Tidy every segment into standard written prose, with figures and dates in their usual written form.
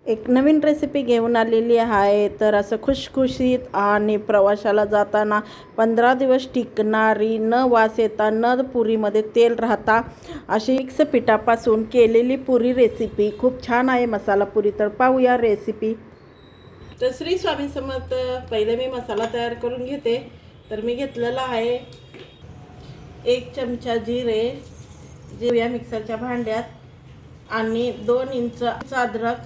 एक नवीन रेसिपी घेऊन आलेली आहे. तर असं खुशखुशीत आणि प्रवासाला जाताना 15 दिवस टिकणारी, न वास येता, न पुरीमध्ये तेल राहता अशी मिक्स पिठापासून केलेली पुरी रेसिपी खूप छान आहे. मसाला पुरी. तर पाहूया रेसिपी. तर श्री स्वामी समर्थ. पहिले मी मसाला तयार करून घेते. तर मी घेतलेला आहे 1 चमचा जिरे या मिक्सरच्या भांड्यात, आणि 2 इंच अद्रक,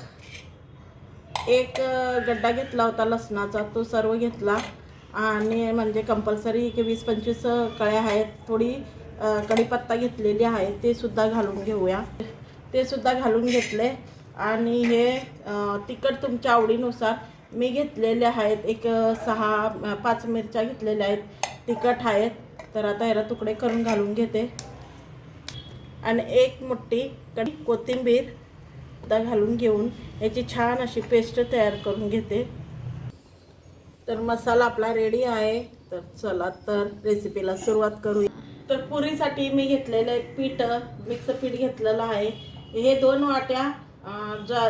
एक गड्डा घेतला होता लसणाचा, तो सर्व घेतला. आणि म्हणजे कंपल्सरी 20-25 कळ्या आहेत. थोडी कढीपत्ता घेतलेली आहे, ते सुद्धा घालून घेऊया. ते सुद्धा घालून घेतले. आणि हे तिखट तुमच्या आवडीनुसार मी घेतलेले आहेत. 5 मिरच्या घेतलेल्या आहेत, तिखट आहेत. तर आता ह्याला तुकडे करून घालून घेते. आणि 1 मुठ्ठी कोथिंबीर घालून घेऊन याची छान अशी पेस्ट तयार करून घेते. तर मसाला आपला रेडी आहे. तर चला तर रेसिपीला सुरुवात करूया. तर पुरीसाठी मी घेतलेलं पीठ, मिक्स पीठ घेतलेलं आहे. हे 2 वाट्या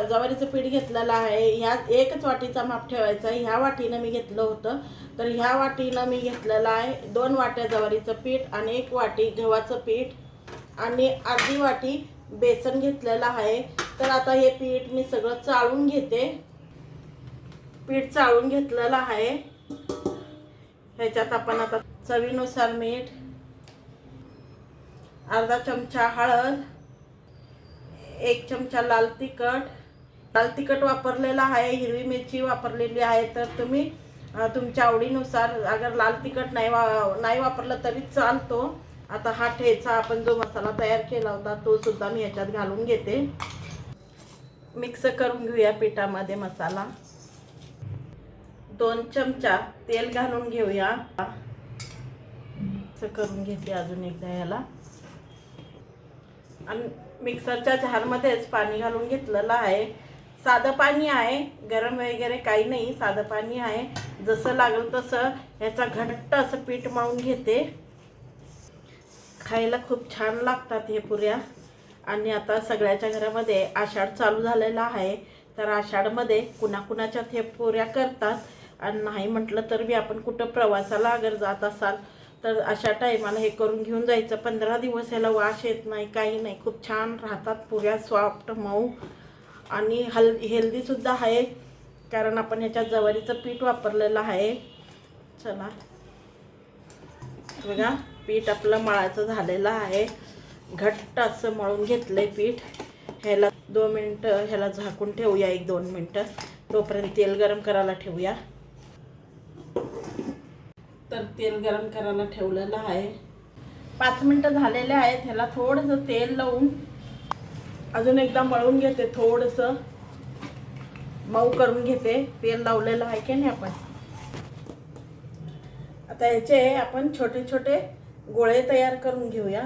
ज्वारीचं पीठ घेतलेलं आहे. ह्या 1च वाटीचा माप ठेवायचा आहे. ह्या वाटीनं मी घेतलं होतं. तर ह्या वाटीनं मी घेतलेलं आहे 2 वाट्या ज्वारीचं पीठ, आणि 1 वाटी गव्हाचं पीठ, आणि अर्धी वाटी बेसन घेतलेलं आहे. तर आता हे पीठ मी सगळं चाळून घेते. पीठ चाळून घेतलेलं आहे. ह्याच्यात आपण आता चवीनुसार मीठ, अर्धा चमचा हळद, 1 चमचा लाल तिखट वापरलेला आहे. हिरवी मिरची वापरलेली आहे. तर तुम्ही तुमच्या आवडीनुसार, अगर लाल तिखट नाही वापरलं तरी चालतो. आता हा ठेचा आपण जो मसाला तयार केला होता तो सुद्धा मी ह्याच्यात घालून घेते. मिक्स करून घेऊया पिठामध्ये मसाला. 2 चमचा तेल घालून घेऊया. मिक्स करून घेते अजून एकदा याला. आणि मिक्सरच्या जारमध्येच पाणी घालून घेतलेलं आहे. साधं पाणी आहे, गरम वगैरे काही नाही, साधं पाणी आहे. जसं लागेल तसं ह्याचा घट्ट असं पीठ मळून घेते. खायला खूप छान लागतात हे पुऱ्या. आणि आता सगळ्याच्या घरामध्ये आषाढ चालू झालेला आहे. तर आषाढमध्ये कुणाकुणाच्यात हे पुऱ्या करतात. आणि नाही म्हटलं तर बी आपण कुठं प्रवासाला अगर जात असाल तर अशा टायमाला हे करून घेऊन जायचं. 15 दिवस ह्याला वास येत नाही, काही नाही. खूप छान राहतात पुऱ्या, सॉफ्ट, मऊ, आणि हेल्दीसुद्धा आहे, कारण आपण ह्याच्यात ज्वारीचं पीठ वापरलेलं आहे. चला बघा, पीठ आपलं मळायचं झालेलं आहे. घट्ट असं मळून घेतलंय पीठ. ह्याला 2 मिनटं ह्याला झाकून ठेवूया. 1-2 मिनटं. तोपर्यंत तेल गरम करायला ठेवूया. तर तेल गरम करायला ठेवलेलं आहे. 5 मिनटं झालेले आहेत. ह्याला थोडंसं तेल लावून अजून एकदा मळून घेते. थोडंसं मऊ करून घेते. तेल लावलेलं आहे की नाही आपण. आता याचे आपण छोटे छोटे गोळे तयार करून घेऊया.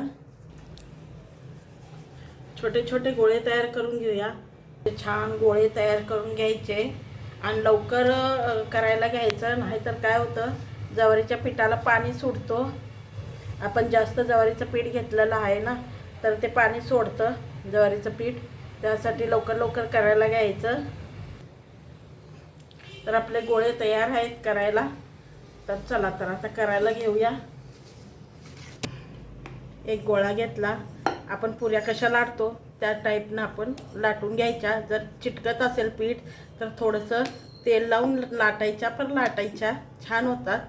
छोटे छोटे गोळे तयार करून घेऊया. छान गोळे तयार करून घ्यायचे आणि लवकर करायला घ्यायचं. नाहीतर काय होतं, ज्वारीच्या पिठाला पाणी सुटतो. आपण जास्त ज्वारीचं पीठ घेतलेलं आहे ना, तर ते पाणी सोडतं ज्वारीचं पीठ. त्यासाठी लवकर लवकर करायला घ्यायचं. तर आपले गोळे तयार आहेत करायला. तर चला तर आता करायला घेऊया. एक गोळा घेतला. आपण पुऱ्या कशा लाटतो त्या टाईपनं आपण लाटून घ्यायच्या. जर चिटकत असेल पीठ तर थोडंसं तेल लावून लाटायच्या, पण लाटायच्या छान होतात.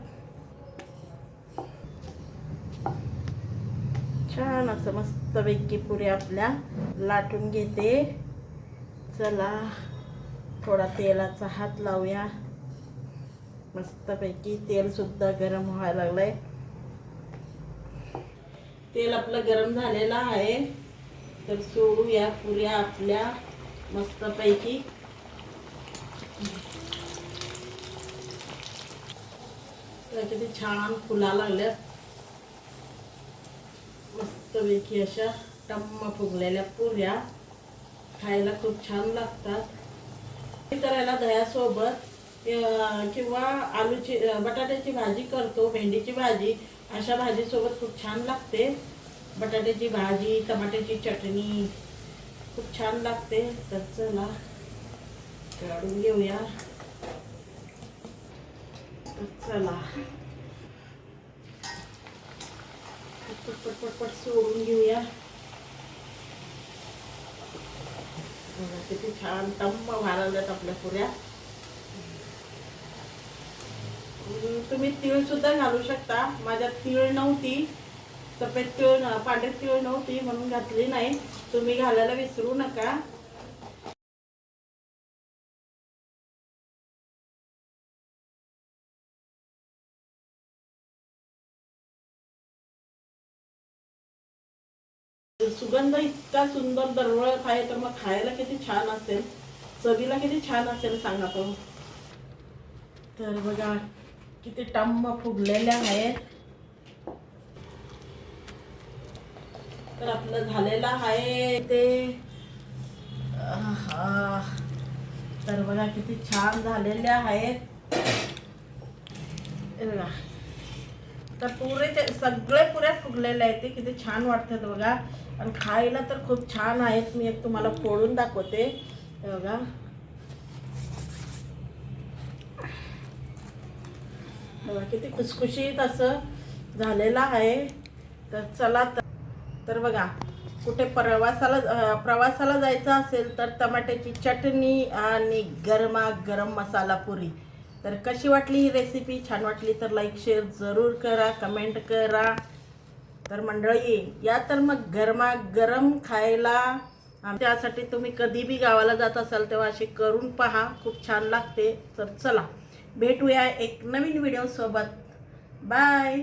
छान असं मस्तपैकी पुऱ्या आपल्या लाटून घेते. चला थोडा तेलाचा हात लावूया. मस्तपैकी तेल सुद्धा गरम व्हायला लागलंय. तेल आपलं गरम झालेलं आहे. तर सोडूया पुऱ्या आपल्या मस्तपैकी. तर किती छान फुला लागल्यात. मस्तपैकी अशा टम्म फुगलेल्या पुऱ्या खायला खूप छान लागतात. करायला दह्यासोबत किंवा बटाट्याची भाजी करतो, भेंडीची भाजी, अशा भाजीसोबत खूप छान लागते. बटाट्याची भाजी, टमाट्याची चटणी खूप छान लागते. तर चला काढून घेऊया. चला पटपट सोडून घेऊया. किती छान टम्म घालवल्यात आपल्या पुऱ्या. तुम्ही तीळ सुद्धा घालू शकता. माझ्यात तीळ नव्हती, सफेद तीळ पांढरे तीळ नव्हती म्हणून घातली नाही. तुम्ही घालायला विसरू नका. सुगंध इतका सुंदर दरवळत आहे, तर मग खायला किती छान असेल, चवीला किती छान असेल सांगा तो. तर बघा किती टम्म फुगलेल्या आहेत. तर आपलं झालेलं आहे ते. तर बघा किती छान झालेल्या आहेत. तर पुरे सगळे पुऱ्या फुगलेले आहेत. ते किती छान वाटतात बघा. आणि खायला तर खूप छान आहेत. मी एक तुम्हाला फोडून दाखवते बघा. बघा किती खुसखुशीत असं झालेलं आहे. तर चला तर बघा, कुठे प्रवासाला जायचं असेल तर टमाट्याची चटणी आणि गरमागरम मसाला पुरी. तर कशी वाटली ही रेसिपी? छान वाटली तर लाईक शेअर जरूर करा, कमेंट करा. तर मंडळी या तर मग गरमागरम खायला. त्यासाठी तुम्ही कधी बी गावाला जात असाल तेव्हा अशी करून पहा, खूप छान लागते. तर चला भेटूया एक नवीन व्हिडिओ सोबत. बाय.